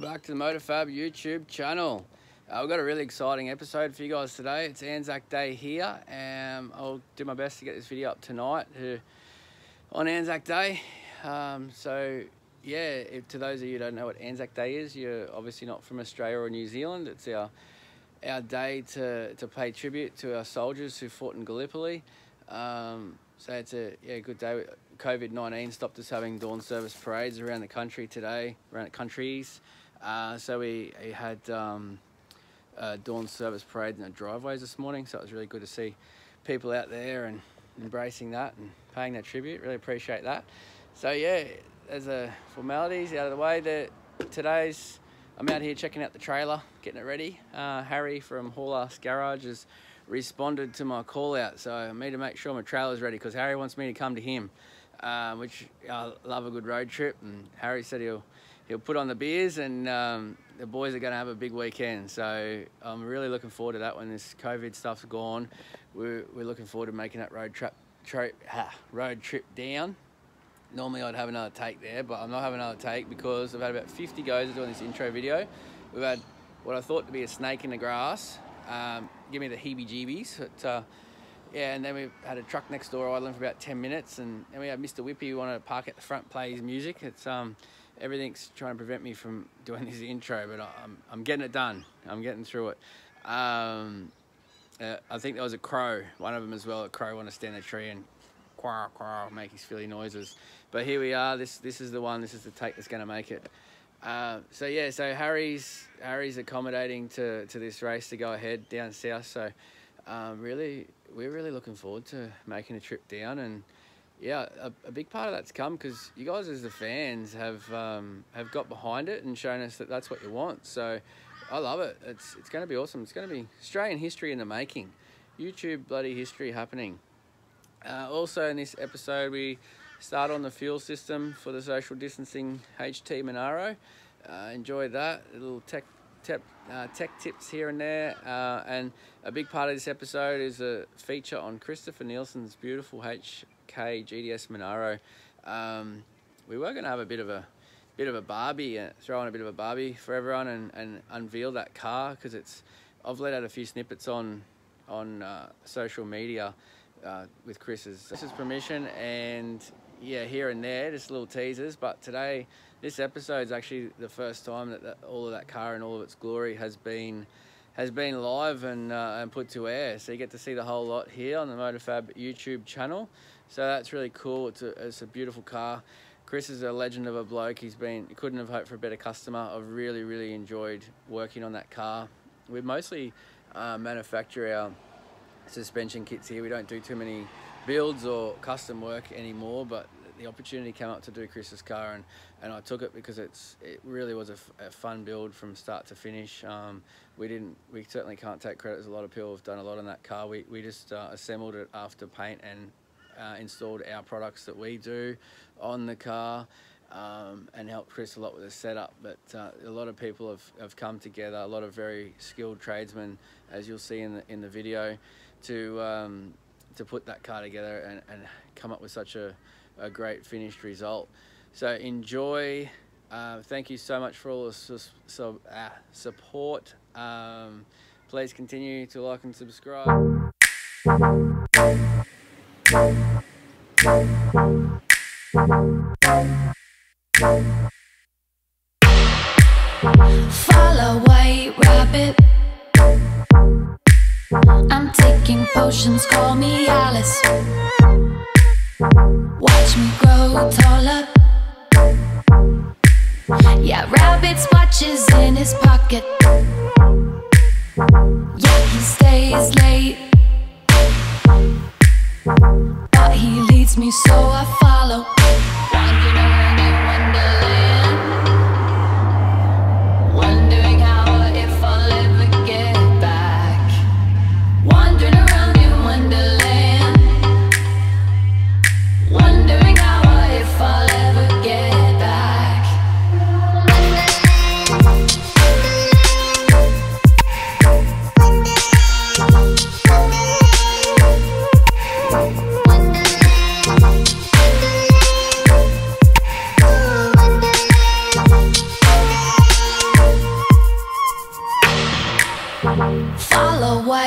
back to the MotorFab YouTube channel. We've got a really exciting episode for you guys today. It's Anzac Day here, and I'll do my best to get this video up tonight on Anzac Day. So yeah, to those of you who don't know what Anzac Day is, you're obviously not from Australia or New Zealand. It's our day to pay tribute to our soldiers who fought in Gallipoli. So it's a good day. COVID-19 stopped us having dawn service parades around the country today, around the countries. So we had dawn service parades in the driveways this morning. So it was really good to see people out there and embracing that and paying that tribute. Really appreciate that. So yeah, as a formalities out of the way, I'm out here checking out the trailer, getting it ready. Harry from Haulas Garage has responded to my call out, so I need to make sure my trailer's ready because Harry wants me to come to him, which I love a good road trip, and Harry said he'll put on the beers, and the boys are going to have a big weekend. So I'm really looking forward to that when this COVID stuff's gone. We're looking forward to making that road trip down. Normally I'd have another take there, but I'm not having another take because I've had about 50 goes doing this intro video. We've had what I thought to be a snake in the grass. Give me the heebie-jeebies. Yeah, and then we had a truck next door idling for about 10 minutes, and then we had Mr. Whippy who wanted to park at the front, play his music. It's everything's trying to prevent me from doing this intro, but I'm getting it done. I'm getting through it. I think there was a crow, one of them as well. A crow wanted to stand in a tree and quack, quack, make his silly noises. But here we are. This is the one. This is the take that's going to make it. So yeah, so Harry's accommodating to this race to go ahead down south. So we're really looking forward to making a trip down, and yeah, a big part of that's come because you guys as the fans have got behind it and shown us that that's what you want. So I love it. It's going to be awesome. It's going to be Australian history in the making, YouTube bloody history happening. Also in this episode we start on the fuel system for the social distancing HT Monaro. Enjoyed that. A little tech tips here and there. And a big part of this episode is a feature on Christopher Nielsen's beautiful HK GTS Monaro. We were going to have a bit of a barbie, throw in a bit of a barbie for everyone and unveil that car because I've let out a few snippets on social media with Chris's permission, and yeah, here and there, just little teasers. But today, this episode is actually the first time that all of that car and all of its glory has been live and put to air. So you get to see the whole lot here on the MotorFab YouTube channel. So that's really cool. It's a beautiful car. Chris is a legend of a bloke. He couldn't have hoped for a better customer. I've really enjoyed working on that car. We mostly manufacture our suspension kits here. We don't do too many builds or custom work anymore, but the opportunity came up to do Chris's car, and I took it because it really was a fun build from start to finish. We certainly can't take credit, as a lot of people have done a lot on that car. We just assembled it after paint and installed our products that we do on the car, and helped Chris a lot with the setup. But a lot of people have come together, a lot of very skilled tradesmen, as you'll see in the video, to put that car together and come up with such a great finished result. So enjoy. Thank you so much for all the support. Please continue to like and subscribe. Follow white rabbit. I'm taking potions, call me Alice. Watch me grow taller. Yeah, rabbit's watches in his pocket. Yeah, he stays late, but he leads me so I follow. Wandering around in Wonderland, wondering how if I'll ever get back. Wandering around in Wonderland, wondering how if I'll ever get back.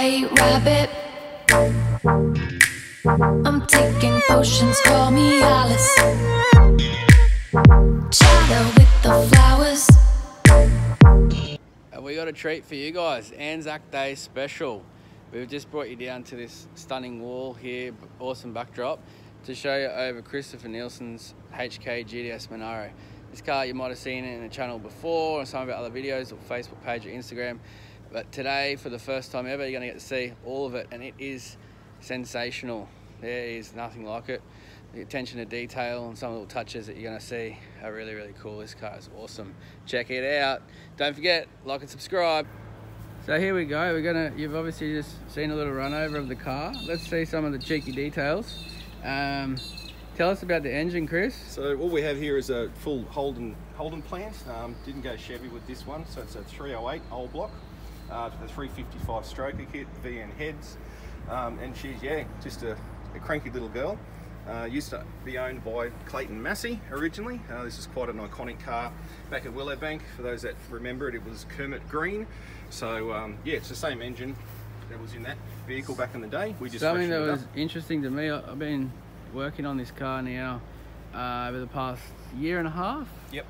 white rabbit. I'm taking potions, call me Alice. Shadow with the flowers. And we got a treat for you guys, Anzac Day special. We've just brought you down to this stunning wall here, awesome backdrop, to show you over Christopher Nielsen's HK GTS Monaro. This car you might have seen it in the channel before, or some of our other videos, or Facebook page or Instagram. But today, for the first time ever, you're going to get to see all of it, and it is sensational. There is nothing like it. The attention to detail and some of the little touches that you're going to see are really, really cool. This car is awesome. Check it out. Don't forget, like and subscribe. So here we go. You've obviously just seen a little run over of the car. Let's see some of the cheeky details. Tell us about the engine, Chris. So all we have here is a full Holden plant. Didn't go Chevy with this one, so it's a 308 old block. The 355 stroker kit, VN heads, and she's just a cranky little girl. Used to be owned by Clayton Massey originally. This is quite an iconic car back at Willowbank. For those that remember it, it was Kermit Green. So it's the same engine that was in that vehicle back in the day. We just something that was interesting to me. I've been working on this car now over the past year and a half. Yep.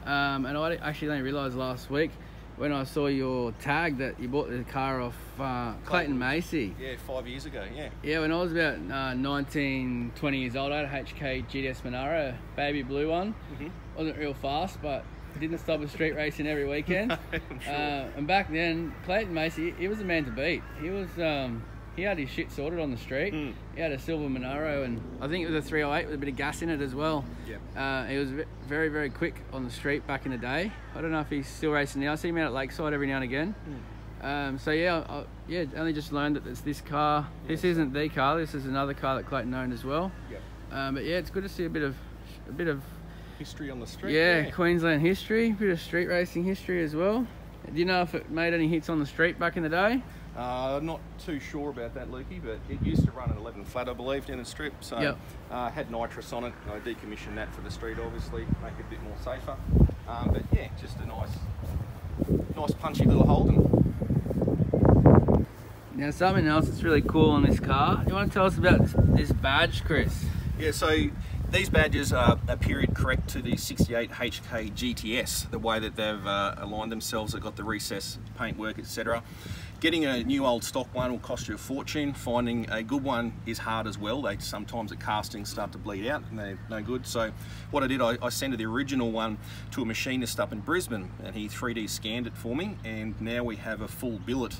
And I actually only realised last week when I saw your tag that you bought the car off Clayton Massey. Yeah, 5 years ago, yeah. Yeah, when I was about 19, 20 years old, I had a HK GTS Monaro, baby blue one. Wasn't real fast, but didn't stop at street racing every weekend. I'm sure. And back then, Clayton Massey, he was the man to beat. He was, he had his shit sorted on the street. He had a silver Monaro, and I think it was a 308 with a bit of gas in it as well. Yep. He was very, very quick on the street back in the day. I don't know if he's still racing now. I see him out at Lakeside every now and again. So I only just learned that it's this car. This isn't the car. This is another car that Clayton owned as well. Yep. But yeah, it's good to see a bit of History on the street. yeah, Queensland history, a bit of street racing history as well. Do you know if it made any hits on the street back in the day? Not too sure about that, Lukey, but it used to run an 11 flat, I believe, down the strip. So had nitrous on it. I decommissioned that for the street, obviously, make it a bit more safer. But yeah, just a nice punchy little Holden. Now something else that's really cool on this car. You want to tell us about this badge, Chris? Yeah, so these badges are period correct to the 68 HK GTS, the way that they've aligned themselves. They've got the recess paintwork, etc. Getting a new old stock one will cost you a fortune. Finding a good one is hard as well. They sometimes at casting start to bleed out and they're no good. So what I did, I sent the original one to a machinist up in Brisbane, and he 3D scanned it for me, and now we have a full billet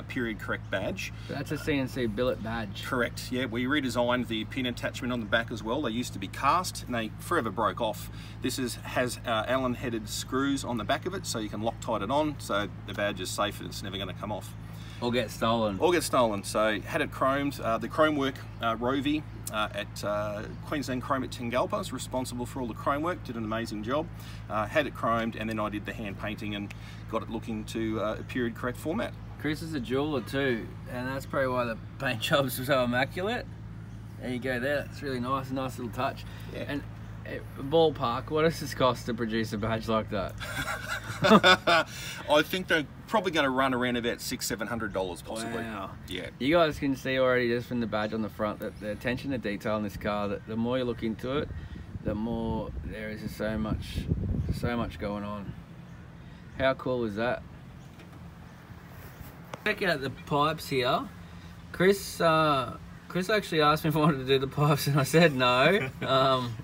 period correct badge. That's a CNC billet badge. Correct, yeah. We redesigned the pin attachment on the back as well. They used to be cast and they forever broke off. This has Allen headed screws on the back of it, so you can Loctite it on, so the badge is safe and it's never going to come off. Or get stolen. Or get stolen. So had it chromed. The chrome work, Rovi at Queensland Chrome at Tingalpa was responsible for all the chrome work, did an amazing job. Had it chromed, and then I did the hand painting and got it looking to a period correct format. Chris is a jeweler too, and that's probably why the paint jobs were so immaculate. There you go there, that's really nice, a nice little touch. Yeah. And ballpark, what does this cost to produce a badge like that? I think they're probably going to run around about $600–700 possibly. Wow. Yeah. You guys can see already just from the badge on the front that the attention to detail in this car, that the more you look into it, the more there is so much going on. How cool is that? Check out the pipes here. Chris actually asked me if I wanted to do the pipes, and I said no.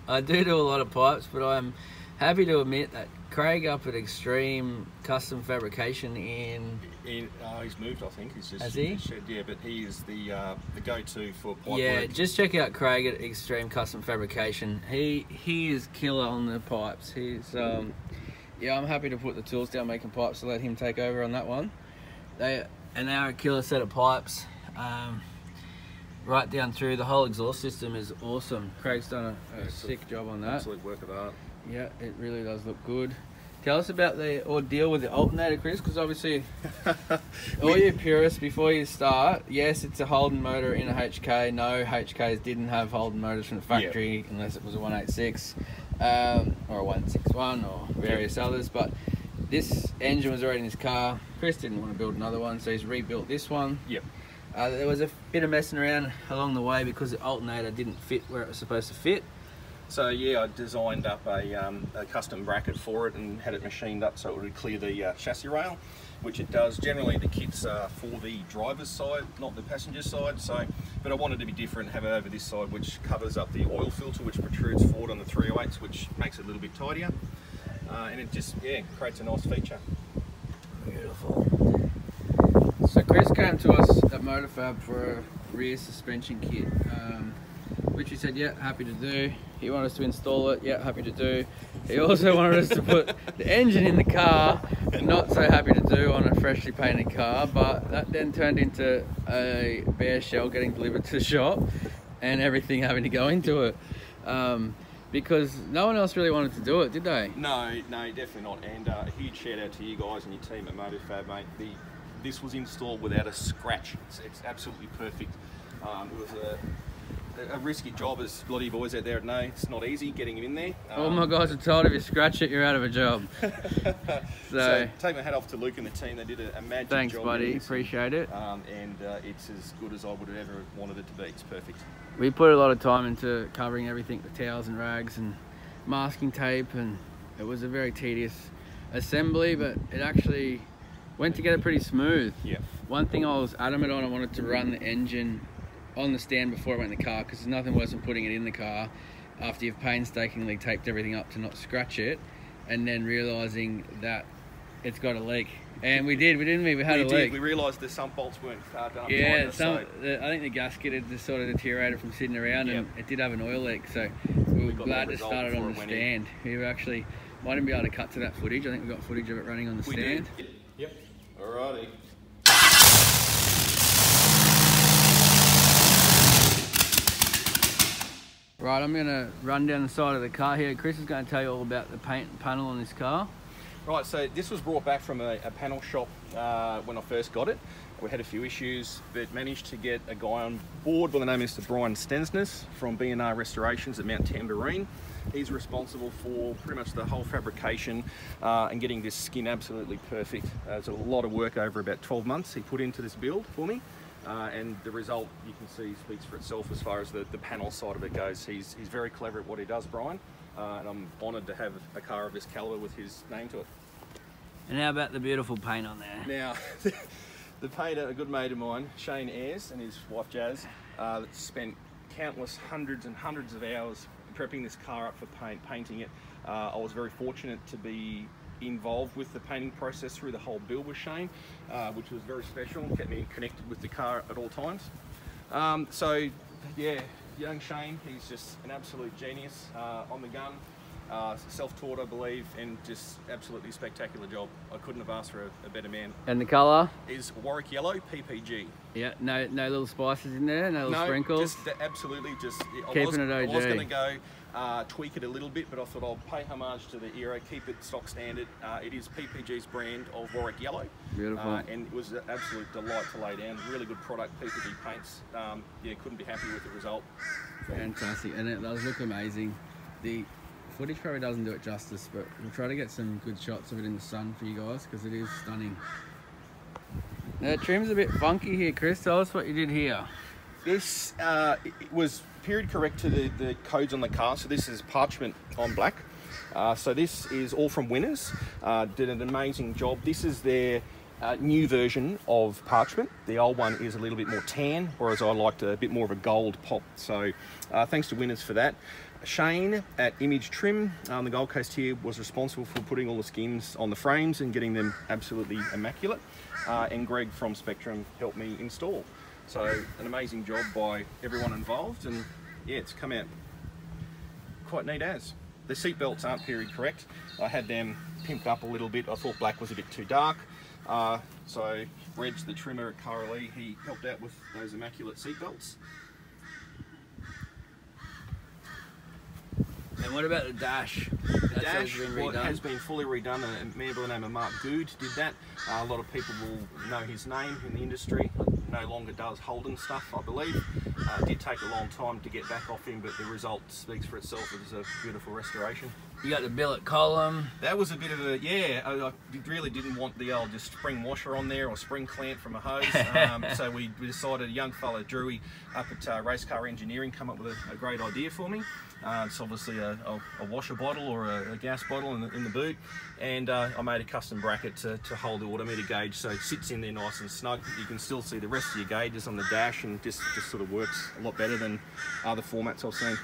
I do a lot of pipes, but I'm happy to admit that Craig up at Extreme Custom Fabrication He's moved, I think. He's just has he? Shed, yeah, but he is the go-to for pipe yeah, work. just check out Craig at Extreme Custom Fabrication. He is killer on the pipes. He's yeah, I'm happy to put the tools down making pipes to let him take over on that one. They are a killer set of pipes. Right down through, the whole exhaust system is awesome. Craig's done a sick job on that. Absolute work of art. Yeah, it really does look good. Tell us about the ordeal with the alternator, Chris, because obviously all you purists, before you start, yes, it's a Holden motor in a HK. No, HKs didn't have Holden motors from the factory unless it was a 186 or a 161 or various others, but this engine was already in his car. Chris didn't want to build another one, so he's rebuilt this one. Yep. There was a bit of messing around along the way because the alternator didn't fit where it was supposed to fit. So yeah, I designed up a custom bracket for it and had it machined up so it would clear the chassis rail, which it does. Generally the kit's for the driver's side, not the passenger side. So, but I wanted to be different, have it over this side, which covers up the oil filter, which protrudes forward on the 308s, which makes it a little bit tidier, and it just creates a nice feature. Beautiful. So Chris came to us at Motorfab for a rear suspension kit, which he said, yeah, happy to do. He wanted us to install it, yeah, happy to do. He also wanted us to put the engine in the car, not so happy to do on a freshly painted car, but that then turned into a bare shell getting delivered to the shop and everything having to go into it. Because no one else really wanted to do it, did they? No, definitely not. And a huge shout out to you guys and your team at Motorfab, mate. This was installed without a scratch. It's absolutely perfect. It was a risky job, as a lot of you boys out there know. It's not easy getting him in there. All my guys are told if you scratch it, you're out of a job. So take my hat off to Luke and the team. They did a magic job. Thanks, buddy. Appreciate it. And it's as good as I would have ever wanted it to be. It's perfect. We put a lot of time into covering everything with towels and rags and masking tape, and it was a very tedious assembly, but it actually went together pretty smooth. Yeah. One thing I was adamant on, I wanted to run the engine on the stand before I went in the car, because there's nothing worse than putting it in the car after you've painstakingly taped everything up to not scratch it, and then realising that it's got a leak. And we did, didn't we? We had a leak. We realised the sump bolts weren't done up yeah, tighter, I think the gasket had just sort of deteriorated from sitting around, and it did have an oil leak, so we were glad to start it on the stand. We were actually, might even be able to cut to that footage. I think we got footage of it running on the stand. Did. Yep. Alrighty. Right, I'm going to run down the side of the car here. Chris is going to tell you all about the paint and panel on this car. Right, so this was brought back from a panel shop when I first got it. We had a few issues, but managed to get a guy on board by the name of Mr. Brian Stensness from B&R Restorations at Mount Tambourine. He's responsible for pretty much the whole fabrication and getting this skin absolutely perfect. It's a lot of work over about 12 months he put into this build for me. And the result, you can see, speaks for itself as far as the panel side of it goes. He's very clever at what he does, Brian, and I'm honoured to have a car of this calibre with his name to it. And how about the beautiful paint on there? Now, the painter, a good mate of mine, Shane Ayres, and his wife Jazz, spent countless hundreds and hundreds of hours prepping this car up for painting it. I was very fortunate to be involved with the painting process through the whole build with Shane, which was very special, kept me connected with the car at all times. So yeah, young Shane, he's just an absolute genius on the gun, self-taught I believe, and just absolutely spectacular job. I couldn't have asked for a better man. And the colour? Is Warwick Yellow, PPG. Yeah, no little spices in there, no little sprinkles? Just absolutely just... Keeping it OG. I was going to go tweak it a little bit, but I thought I'll pay homage to the era, keep it stock standard. It is PPG's brand of Warwick Yellow. Beautiful. And it was an absolute delight to lay down. Really good product, PPG paints. Yeah, couldn't be happy with the result. Fantastic, and it does look amazing. The footage probably doesn't do it justice, but we'll try to get some good shots of it in the sun for you guys, because it is stunning. Now, the trim's a bit funky here, Chris. Tell us what you did here. This it was period correct to the codes on the car. So this is parchment on black. So this is all from Winners. Did an amazing job. This is their new version of parchment. The old one is a little bit more tan, whereas I liked a bit more of a gold pop. So thanks to Winners for that. Shane at Image Trim on the Gold Coast here was responsible for putting all the skins on the frames and getting them absolutely immaculate. And Greg from Spectrum helped me install. So an amazing job by everyone involved, and yeah, it's come out quite neat as. The seat belts aren't period correct. I had them pimped up a little bit. I thought black was a bit too dark. So Reg, the trimmer at Coralie, he helped out with those immaculate seat belts. And what about the dash? The dash has been fully redone. A man by the name of Mark Good did that. A lot of people will know his name in the industry. No longer does Holden stuff, I believe. It did take a long time to get back off him, but the result speaks for itself. It was a beautiful restoration. You got the billet column. That was a bit of a, yeah, I really didn't want the old just spring washer on there or spring clamp from a hose. So we decided, a young fella, Drewy, up at Race Car Engineering, come up with a great idea for me. It's obviously a washer bottle or a gas bottle in the boot, and I made a custom bracket to hold the autometer gauge, so it sits in there nice and snug. You can still see the rest of your gauges on the dash, and just sort of works a lot better than other formats I've seen.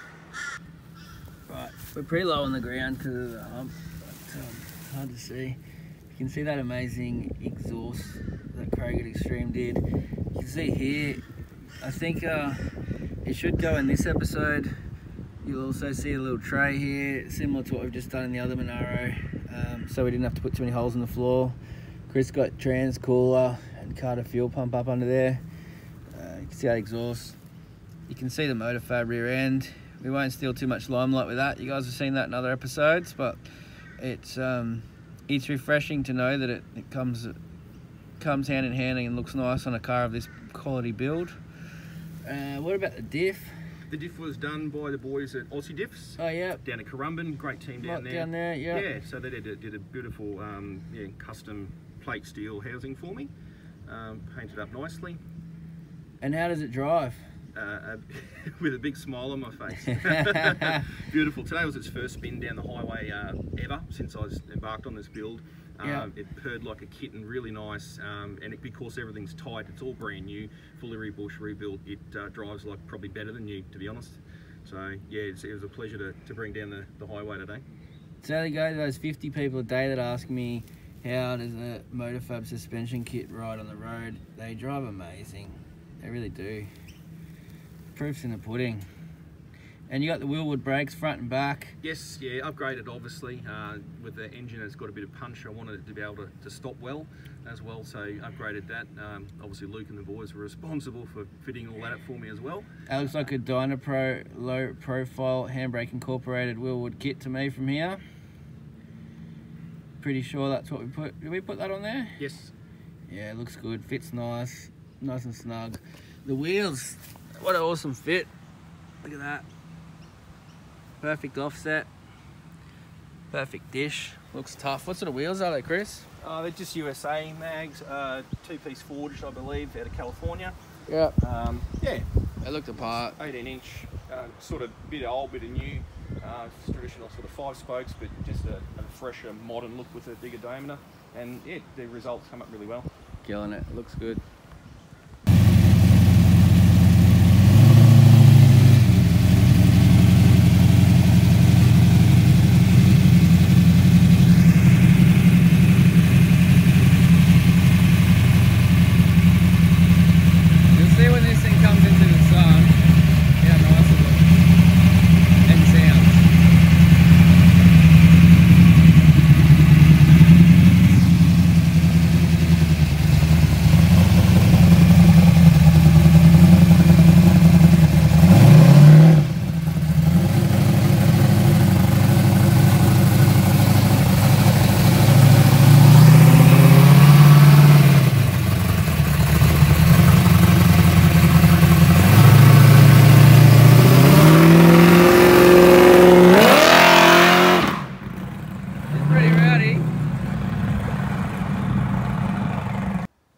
Right, we're pretty low on the ground because of the hump, but hard to see. You can see that amazing exhaust that Craig at Extreme did. You can see here, I think it should go in this episode. You'll also see a little tray here, similar to what we've just done in the other Monaro, so we didn't have to put too many holes in the floor. Chris got trans cooler and Carter fuel pump up under there. You can see that exhaust. You can see the motor fab rear end. We won't steal too much limelight with that. You guys have seen that in other episodes, but it's refreshing to know that it comes hand in hand and looks nice on a car of this quality build. What about the diff? The diff was done by the boys at Aussie Diffs. Oh yeah. Down at Currumbin, great team down there. Down there, yeah. Yeah, so they did a beautiful custom plate steel housing for me, painted up nicely. And how does it drive? With a big smile on my face. Beautiful. Today was its first spin down the highway ever since I embarked on this build. It purred like a kitten, really nice, and because everything's tight, it's all brand new, fully rebuilt, it drives like probably better than new, to be honest. So yeah, it was a pleasure to bring down the highway today. So there you go, those 50 people a day that ask me how does a Motorfab suspension kit ride on the road. They drive amazing, they really do. Proof's in the pudding. And you got the wheelwood brakes front and back. Yes, yeah, upgraded obviously. With the engine, it's got a bit of punch. I wanted it to be able to stop well as well, so upgraded that. Obviously Luke and the boys were responsible for fitting all that up for me as well. That looks like a Dynapro low profile handbrake incorporated wheelwood kit to me from here. Pretty sure that's what we put. Did we put that on there? Yes. Yeah, it looks good, fits nice and snug. The wheels, what an awesome fit. Look at that. Perfect offset. Perfect dish. Looks tough. What sort of wheels are they, Chris? They're just USA mags, two-piece forged, I believe, out of California. Yeah. Yeah. They look the part. 18-inch, sort of bit of old, bit of new. Traditional sort of 5 spokes, but just a fresher, modern look with a bigger diameter. And yeah, the results come up really well. Killing it. Looks good.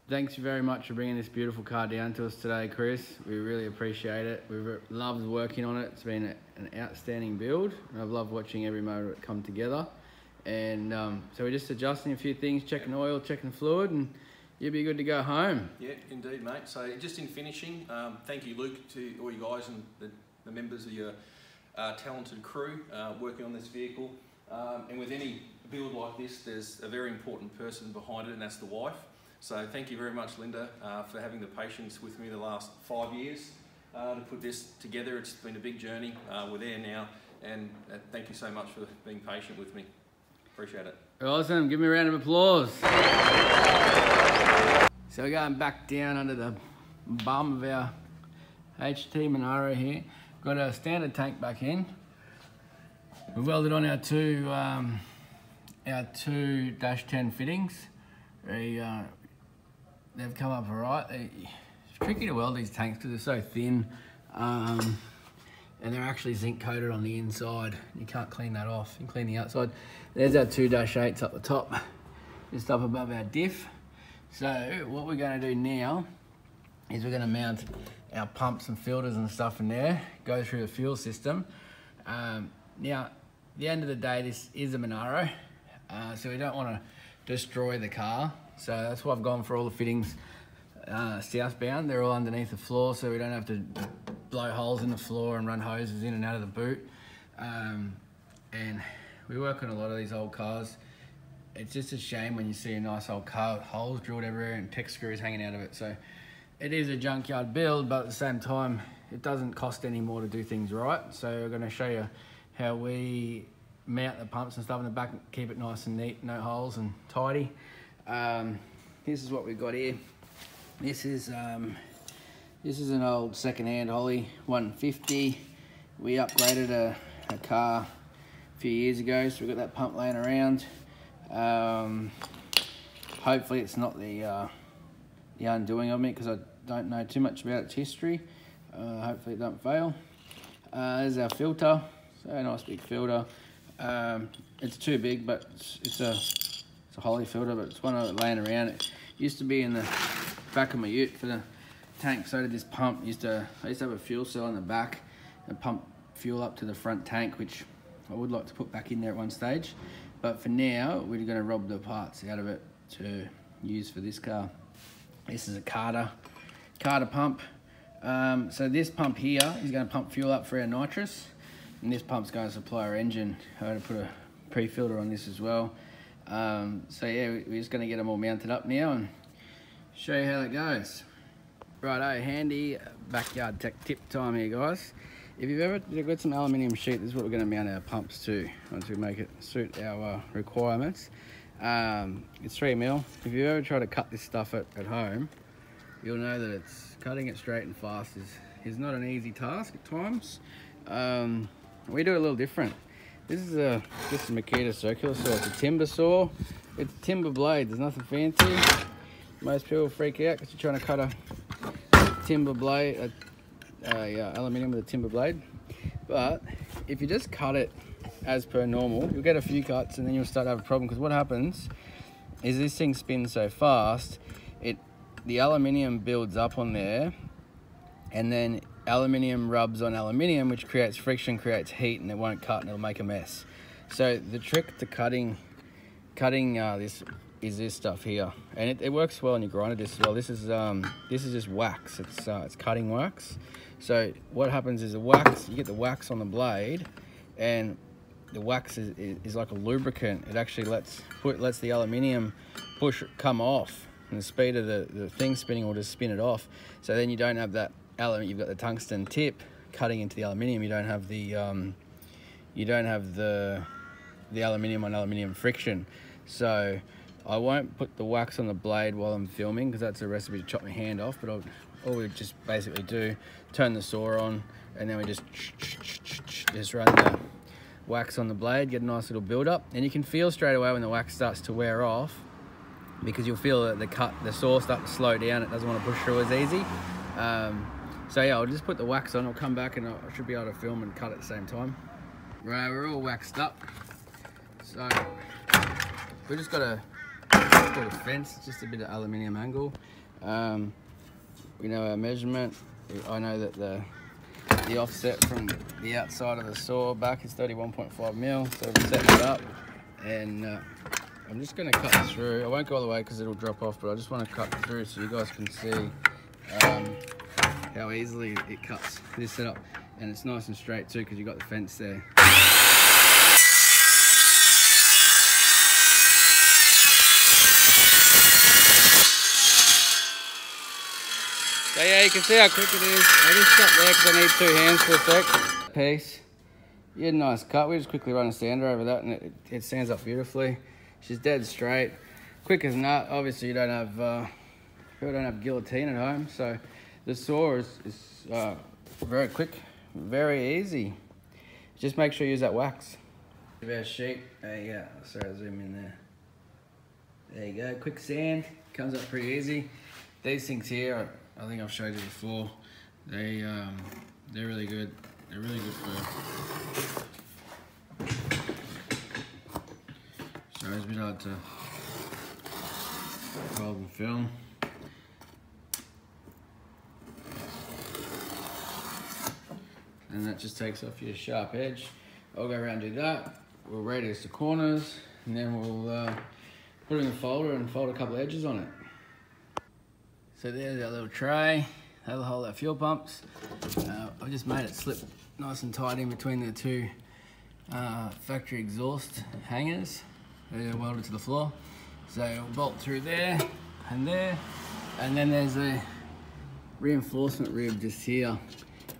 Thanks very much for bringing this beautiful car down to us today, Chris. We really appreciate it. We've loved working on it. It's been an outstanding build. I've loved watching every motor come together. And so we're just adjusting a few things, checking oil, checking fluid, and you'll be good to go home. Yeah, indeed, mate. So just in finishing, thank you, Luke, to all you guys and the members of your talented crew working on this vehicle. And with any build like this, there's a very important person behind it, and that's the wife. So thank you very much, Linda, for having the patience with me the last 5 years to put this together. It's been a big journey. We're there now, and thank you so much for being patient with me. Appreciate it. Awesome. Give me a round of applause. So we're going back down under the bum of our HT Monaro here. Got a standard tank back in. We've welded on our two -10 fittings. They've come up all right. It's tricky to weld these tanks because they're so thin. and they're actually zinc coated on the inside. You can't clean that off. You can clean the outside. There's our 2-8s up the top, just up above our diff. So what we're going to do now is we're going to mount our pumps and filters and stuff in there, go through the fuel system. Now, at the end of the day, this is a Monaro, so we don't want to destroy the car. So that's why I've gone for all the fittings southbound. They're all underneath the floor, so we don't have to blow holes in the floor and run hoses in and out of the boot. And we work on a lot of these old cars. It's just a shame when you see a nice old car with holes drilled everywhere and tech screws hanging out of it. So it is a junkyard build, but at the same time, it doesn't cost any more to do things right. So we're going to show you how we mount the pumps and stuff in the back and keep it nice and neat, no holes and tidy. This is what we've got here. This is an old second-hand Holly 150. We upgraded a car a few years ago, so we've got that pump laying around. Hopefully it's not the undoing of me, because I don't know too much about its history. Hopefully it don't fail. There's our filter, so a nice big filter. It's too big, but it's a Holly filter, but it's one of it laying around. It used to be in the back of my ute for the tank. So did this pump. I used to have a fuel cell in the back and pump fuel up to the front tank, which I would like to put back in there at one stage. But for now, we're going to rob the parts out of it to use for this car. This is a Carter pump. So this pump here is going to pump fuel up for our nitrous, and this pump's going to supply our engine. I'm going to put a pre-filter on this as well. So yeah, we're just going to get them all mounted up now and show you how that goes. Righto, handy backyard tech tip time here, guys. If you've ever got some aluminium sheet, this is what we're going to mount our pumps to once we make it suit our requirements. It's 3mm. If you ever try to cut this stuff at home, you'll know that cutting it straight and fast is not an easy task at times. We do it a little different. This is just a Makita circular saw. It's a timber saw. It's a timber blade. There's nothing fancy. Most people freak out because you're trying to cut a timber blade, aluminium with a timber blade. But if you just cut it as per normal, you'll get a few cuts and then you'll start to have a problem, because what happens is this thing spins so fast, the aluminium builds up on there, and then aluminium rubs on aluminium, which creates friction, creates heat, and it won't cut and it'll make a mess. So the trick to cutting this is this stuff here, and it works well on your grinder disc as well. This is just wax. It's cutting wax. So what happens is you get the wax on the blade, and the wax is like a lubricant. It actually lets the aluminium come off, and the speed of the thing spinning will just spin it off. So then you don't have that aluminium. You've got the tungsten tip cutting into the aluminium. You don't have the aluminium on aluminium friction. So I won't put the wax on the blade while I'm filming, because that's a recipe to chop my hand off. But all we just basically do, turn the saw on, and then we just run the wax on the blade, get a nice little build up, and you can feel straight away when the wax starts to wear off, because you'll feel that the saw start to slow down. It doesn't want to push through as easy. So yeah, I'll just put the wax on. I'll come back and I should be able to film and cut at the same time. Right, we're all waxed up. So we just got a fence, just a bit of aluminium angle. We know our measurement. I know that the offset from the outside of the saw back is 31.5 mil. So we're setting it up, and I'm just going to cut through. I won't go all the way because it'll drop off, but I just want to cut through so you guys can see how easily it cuts this setup. And it's nice and straight too, because you've got the fence there. So yeah, you can see how quick it is. I just cut there because I need 2 hands for a sec. Piece. You had a nice cut. We just quickly run a sander over that, and it sands up beautifully. She's dead straight, quick as nut. Obviously, you don't have guillotine at home, so the saw is very quick, very easy. Just make sure you use that wax. Our sheet. Yeah, sorry, I'll zoom in there. There you go. Quick sand, comes up pretty easy. These things here, I think I've showed you before. They're really good. They're really good for. So it's a bit hard to roll and film. And that just takes off your sharp edge. I'll go around and do that. We'll radius the corners, and then we'll put it in the folder and fold a couple of edges on it. So there's our little tray. That'll hold our fuel pumps. I just made it slip nice and tight in between the two factory exhaust hangers. They're welded to the floor. So we'll bolt through there, and then there's a reinforcement rib just here,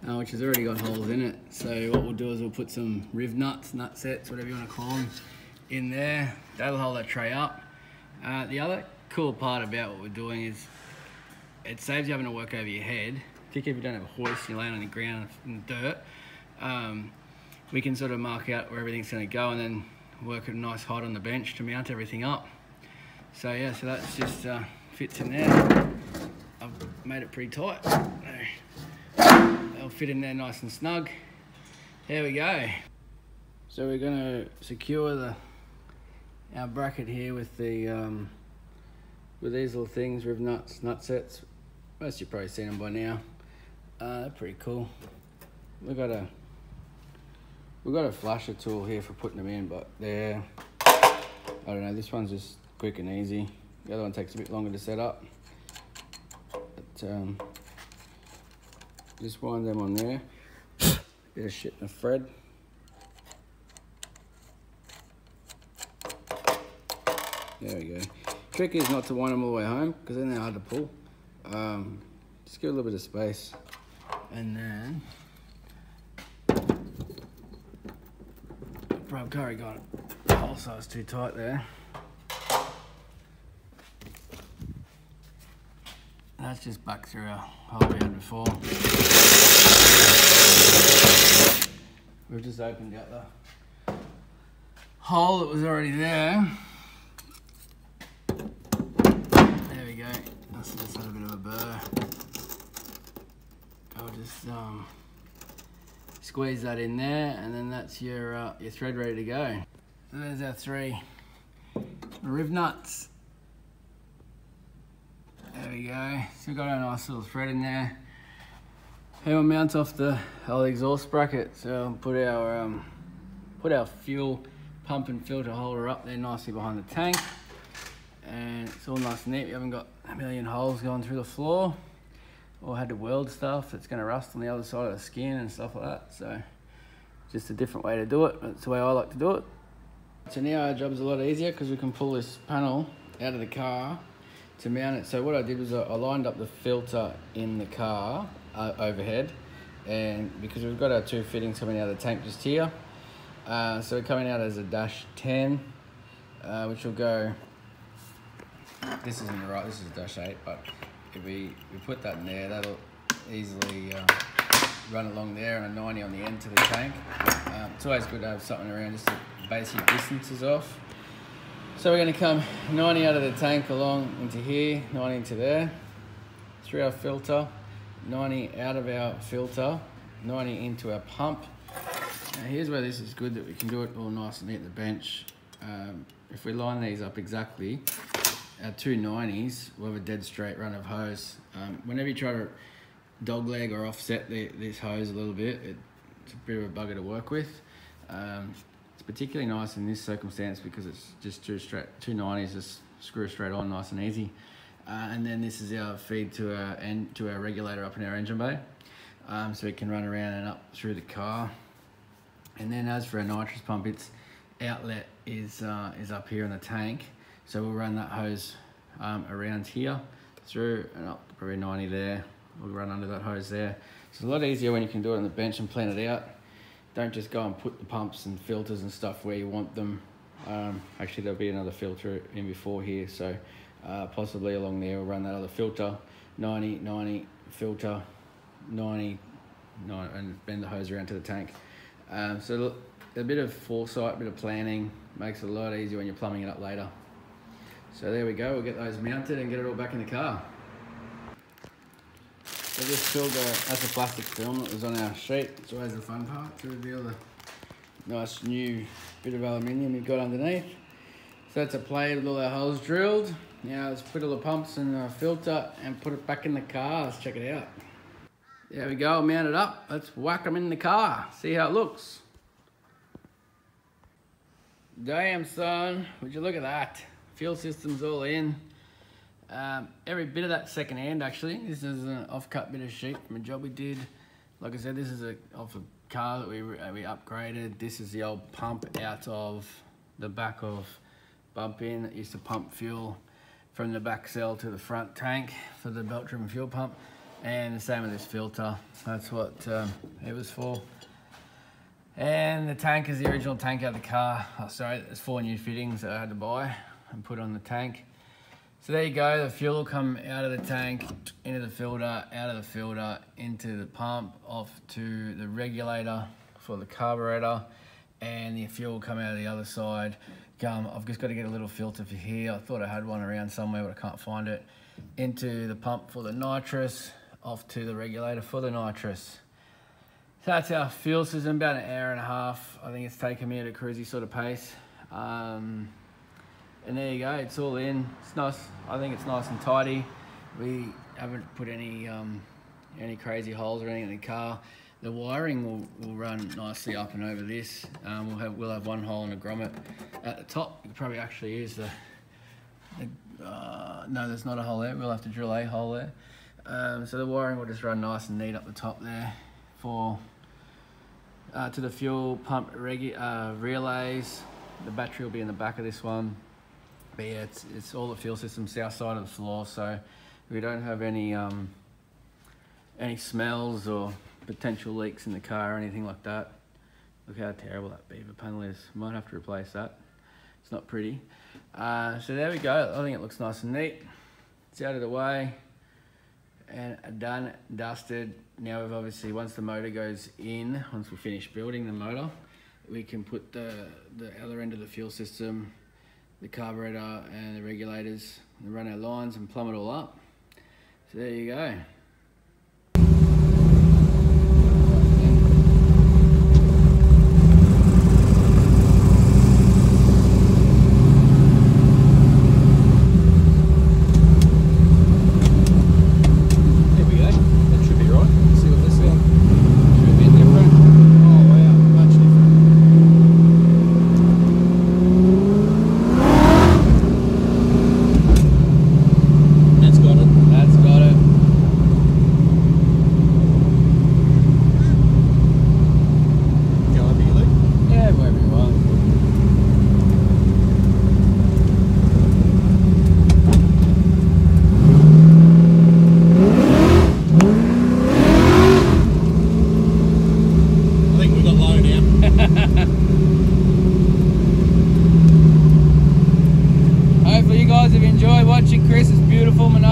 which has already got holes in it. So what we'll do is we'll put some riv nuts, nut sets, whatever you want to call them, in there. That'll hold that tray up. The other cool part about what we're doing is it saves you having to work over your head, particularly if you don't have a hoist, you're laying on the ground in the dirt. We can sort of mark out where everything's going to go and then work at a nice height on the bench to mount everything up. So yeah, so that's just fits in there. I've made it pretty tight. They'll fit in there nice and snug. There we go. So we're going to secure our bracket here with the with these little things, riv nuts, nut sets. Most of you've probably seen them by now. They're pretty cool. We've got a flasher tool here for putting them in, but they're, I don't know, this one's just quick and easy. The other one takes a bit longer to set up. But just wind them on there. Bit of shit in the thread. There we go. Trick is not to wind them all the way home, because then they're hard to pull. Just give a little bit of space, and then probably Curry got it. The hole size too tight there. That's just back through our hole we had before. We've just opened out the hole that was already there. There we go. That's just had a bit of a burr. I'll just squeeze that in there, and then that's your thread ready to go. So there's our 3 riv nuts. There we go. So we've got our nice little thread in there. And we'll mount off the old exhaust bracket. So we'll put our fuel pump and filter holder up there nicely behind the tank. And it's all nice and neat. We haven't got a million holes going through the floor, or had to weld stuff that's going to rust on the other side of the skin and stuff like that. So just a different way to do it. That's the way I like to do it. So now our job's a lot easier because we can pull this panel out of the car to mount it. So what I did was I lined up the filter in the car overhead, and because we've got our 2 fittings coming out of the tank just here, so we're coming out as a -10, which will go, this isn't right, this is -8, but if we put that in there, that'll easily run along there, and a 90 on the end to the tank. It's always good to have something around just to base your distances off. So we're going to come 90 out of the tank along into here, 90 into there, through our filter, 90 out of our filter, 90 into our pump. Now here's where this is good, that we can do it all nice and neat at the bench. If we line these up exactly, our 2 90s will have a dead straight run of hose. Whenever you try to dogleg or offset this hose a little bit, it's a bit of a bugger to work with. It's particularly nice in this circumstance because it's just 2 90s, just screw straight on nice and easy. And then this is our feed to our regulator up in our engine bay, so it can run around and up through the car. And then as for our nitrous pump, its outlet is up here in the tank, so we'll run that hose around here through and up probably 90 there. We'll run under that hose there. It's a lot easier when you can do it on the bench and plan it out. Don't just go and put the pumps and filters and stuff where you want them. Actually, there'll be another filter in before here, so possibly along there we'll run that other filter, 90, 90, filter, 90, 90, and bend the hose around to the tank. So look, a bit of foresight, a bit of planning makes it a lot easier when you're plumbing it up later. So there we go, we'll get those mounted and get it all back in the car. I just filled that's a plastic film that was on our sheet. It's always the fun part to reveal the nice new bit of aluminium you've got underneath. So that's a plate with all our holes drilled. Now let's put all the pumps and the filter and put it back in the car. Let's check it out. There we go, mount it up. Let's whack them in the car. See how it looks. Damn son, would you look at that? Fuel system's all in. Every bit of that second hand actually. This is an off-cut bit of sheet from a job we did. Like I said, this is off a car that we upgraded. This is the old pump out of the back of bump in. It used to pump fuel from the back cell to the front tank for the belt driven fuel pump. And the same with this filter. That's what it was for. And the tank is the original tank out of the car. Oh, sorry, there's 4 new fittings that I had to buy and put on the tank. So there you go, the fuel will come out of the tank, into the filter, out of the filter, into the pump, off to the regulator for the carburetor, and the fuel will come out of the other side. I've just got to get a little filter for here. I thought I had one around somewhere, but I can't find it. Into the pump for the nitrous, off to the regulator for the nitrous. So that's our fuel system, about an hour and a half. I think it's taken me at a cruisy sort of pace. And there you go, it's all in. It's nice. I think it's nice and tidy. We haven't put any crazy holes or anything in the car. The wiring will run nicely up and over this. We'll have one hole in a grommet at the top. You could probably actually use no, there's not a hole there. We'll have to drill a hole there. So the wiring will just run nice and neat up the top there for to the fuel pump relays. The battery will be in the back of this one. But yeah, it's all the fuel system south side of the floor, so we don't have any smells or potential leaks in the car or anything like that. Look how terrible that beaver panel is. Might have to replace that. It's not pretty. So there we go. I think it looks nice and neat. It's out of the way and done, dusted. Now we've obviously, once the motor goes in, once we finish building the motor, we can put the other end of the fuel system, the carburetor and the regulators, and run our lines and plumb it all up. So there you go. Hopefully you guys have enjoyed watching Chris's beautiful Monaro.